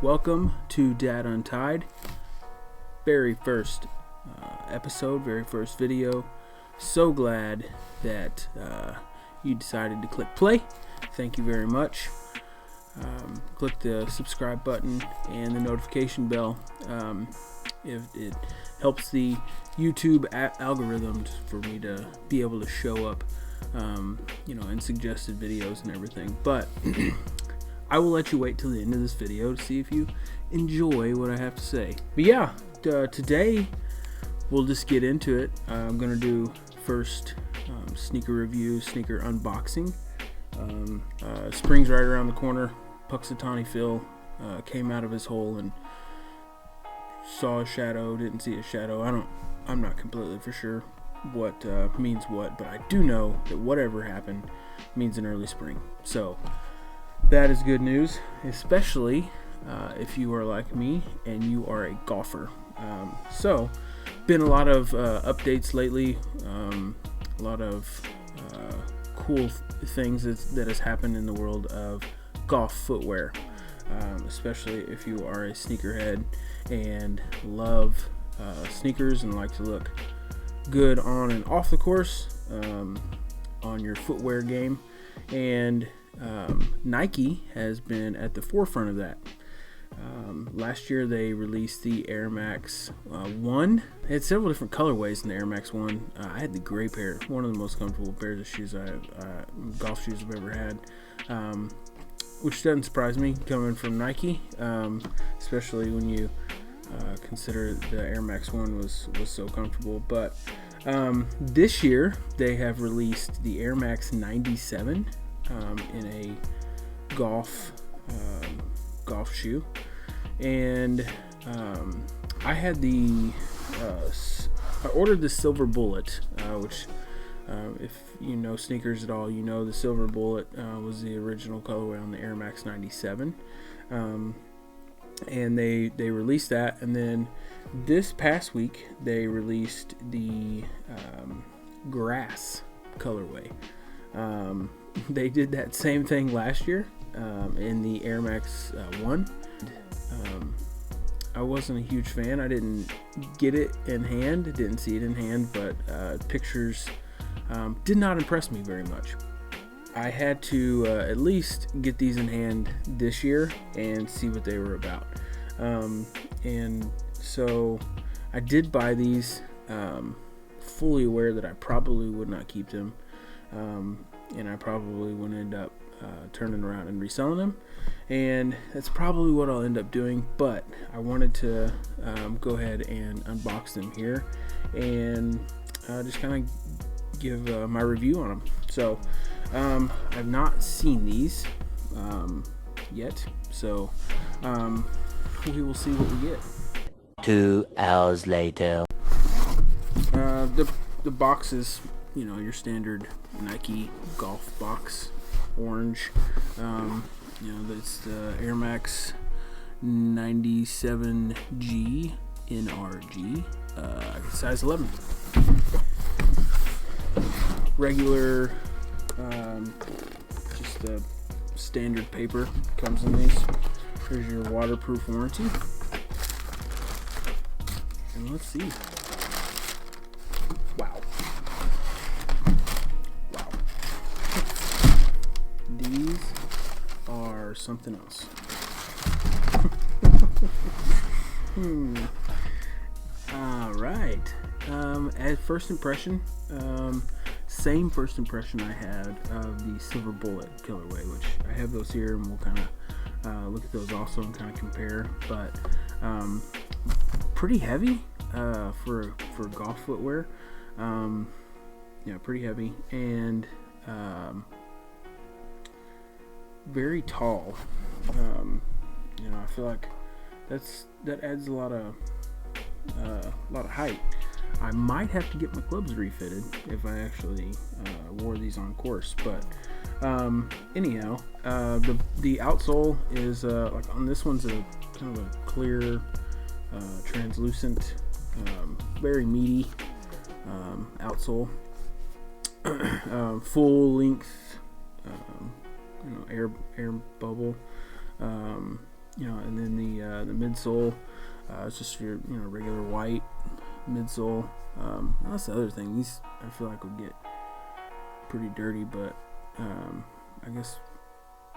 welcome to Dad Untied. Very first episode, very first video. So glad that you decided to click play. Thank you very much. Click the subscribe button and the notification bell. If it helps the YouTube algorithms for me to be able to show up, in suggested videos and everything. But I will let you wait till the end of this video to see if you enjoy what I have to say. But yeah, today we'll just get into it. I'm gonna do first sneaker review, sneaker unboxing. Spring's right around the corner. Puxatawny Phil came out of his hole and saw a shadow, didn't see a shadow. I'm not completely for sure what means what, but I do know that whatever happened means an early spring. So that is good news, especially if you are like me and you are a golfer. So been a lot of updates lately, a lot of cool things that has happened in the world of golf footwear, especially if you are a sneakerhead and love sneakers and like to look good on and off the course, on your footwear game. And Nike has been at the forefront of that. Last year they released the Air Max 1. They had several different colorways in the Air Max 1. I had the gray pair, one of the most comfortable pairs of shoes golf shoes I've ever had, which doesn't surprise me coming from Nike, especially when you consider the Air Max 1 was so comfortable. But this year they have released the Air Max 97 in a golf shoe, and I had I ordered the Silver Bullet, which if you know sneakers at all, you know the Silver Bullet was the original colorway on the Air Max 97, and they released that, and then this past week they released the grass colorway. They did that same thing last year in the Air Max 1. I wasn't a huge fan. I didn't get it in hand, didn't see it in hand, but pictures did not impress me very much. I had to at least get these in hand this year and see what they were about. And so I did buy these, fully aware that I probably would not keep them. And I probably would end up turning around and reselling them, and that's probably what I'll end up doing. But I wanted to go ahead and unbox them here and just kind of give my review on them. So I've not seen these yet, so we will see what we get. 2 hours later. The box is, your standard Nike golf box, orange. That's the Air Max 97G NRG, size 11. Regular, just the standard paper comes in these. Here's your waterproof warranty. And let's see. Wow. These are something else. All right. At first impression, same first impression I had of the Silver Bullet colorway, which I have those here, and we'll kind of look at those also and kind of compare. But pretty heavy for golf footwear. Pretty heavy, and very tall. I feel like that adds a lot of height. I might have to get my clubs refitted if I actually wore these on course. But anyhow, the outsole is like on this one's a kind of a clear, translucent, very meaty outsole. Full length, air bubble. and then the midsole, it's just your regular white midsole. That's the other thing. These I feel like would get pretty dirty, but I guess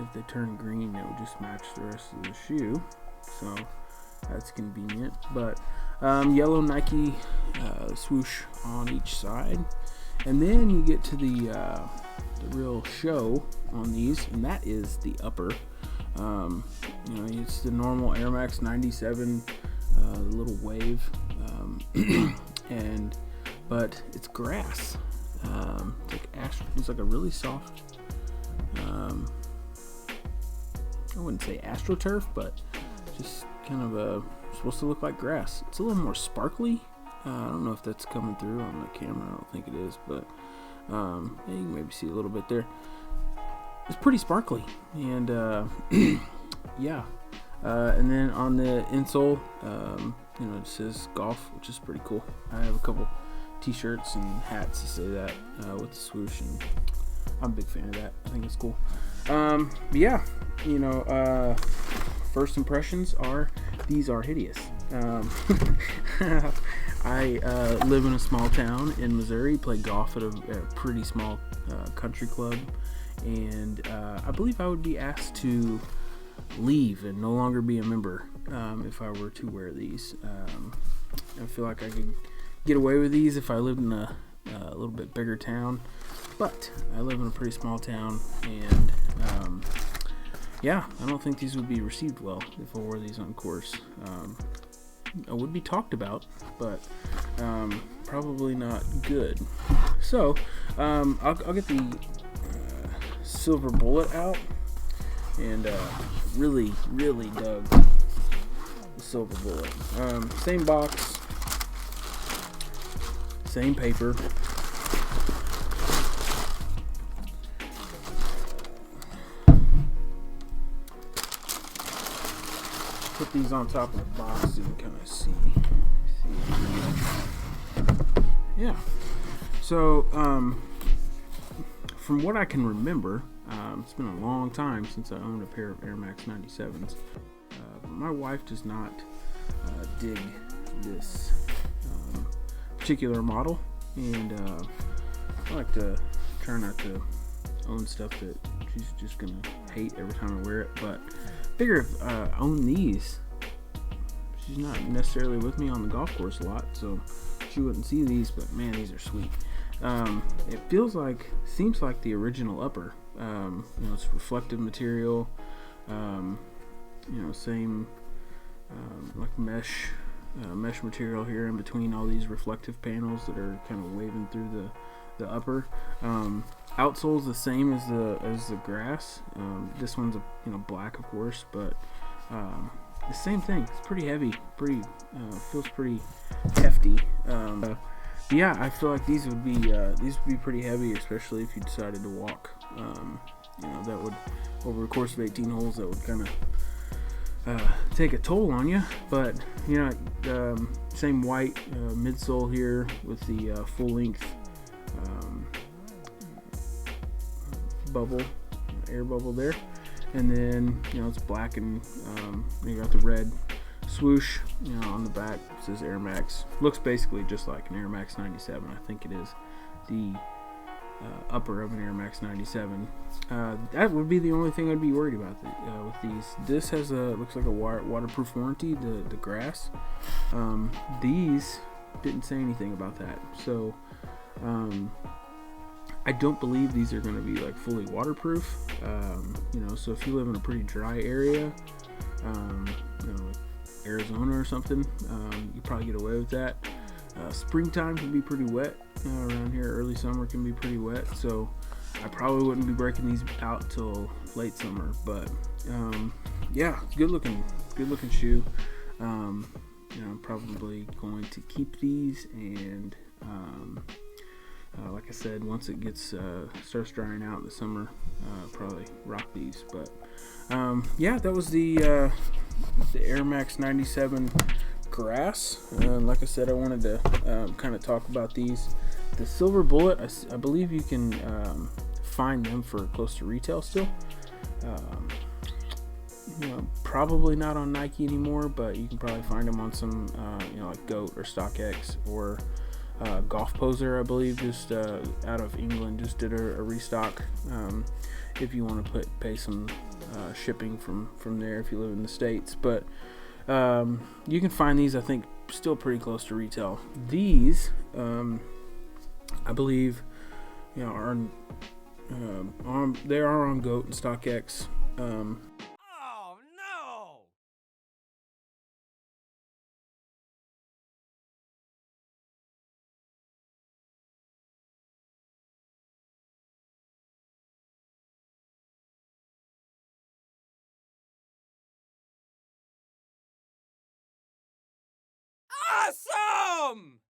if they turn green, it would just match the rest of the shoe, so that's convenient. But yellow Nike swoosh on each side, and then you get to the real show on these, and that is the upper. It's the normal Air Max 97, the little wave, but it's grass. It's like a really soft, I wouldn't say AstroTurf, but just kind of supposed to look like grass. It's a little more sparkly. I don't know if that's coming through on the camera. I don't think it is, but you can maybe see a little bit there. It's pretty sparkly, and yeah. And then on the insole, it says golf, which is pretty cool. I have a couple t-shirts and hats to say that with the swoosh, and I'm a big fan of that. I think it's cool. Yeah, first impressions are these are hideous. I live in a small town in Missouri, play golf at a pretty small country club, and I believe I would be asked to leave and no longer be a member if I were to wear these. I feel like I could get away with these if I lived in a little bit bigger town, but I live in a pretty small town, and yeah, I don't think these would be received well if I wore these on course. I would be talked about, but probably not good. So I'll get the Silver Bullet out, and really dug the Silver Bullet. Same box, same paper. Put these on top of the box so you can kind of see. Yeah. So, from what I can remember, it's been a long time since I owned a pair of Air Max 97s. My wife does not dig this particular model, and I like to try not to own stuff that she's just gonna hate every time I wear it. But figure if I own these, she's not necessarily with me on the golf course a lot, so she wouldn't see these. But man, these are sweet. It seems like the original upper. It's reflective material. Same like mesh material here in between all these reflective panels that are kind of waving through the upper. Outsole's the same as the grass. This one's black, of course, but the same thing. It's pretty heavy. Feels pretty hefty. Yeah, I feel like these would be pretty heavy, especially if you decided to walk. That would, over the course of 18 holes, that would kind of take a toll on you. But same white midsole here with the full length air bubble there, and then it's black, and you got the red swoosh on the back. It says Air Max. Looks basically just like an Air Max 97. I think it is the upper of an Air Max 97. That would be the only thing I'd be worried about with these. This has looks like a waterproof warranty, the grass. These didn't say anything about that, so I don't believe these are going to be like fully waterproof. So if you live in a pretty dry area, Arizona or something, you probably get away with that. Springtime can be pretty wet around here. Early summer can be pretty wet, so I probably wouldn't be breaking these out till late summer. But yeah, it's good looking shoe. I'm probably going to keep these, and like I said, once it starts drying out in the summer, probably rock these. But yeah, that was the Air Max 97 grass. Like I said, I wanted to kind of talk about these. The Silver Bullet, I believe you can find them for close to retail still. Probably not on Nike anymore, but you can probably find them on some, like GOAT or StockX or Golf Poser, I believe, just out of England, just did a restock. If you want to pay some shipping from there if you live in the States, but you can find these, I think, still pretty close to retail. These, I believe, are they are on GOAT and StockX. Oh no! Awesome!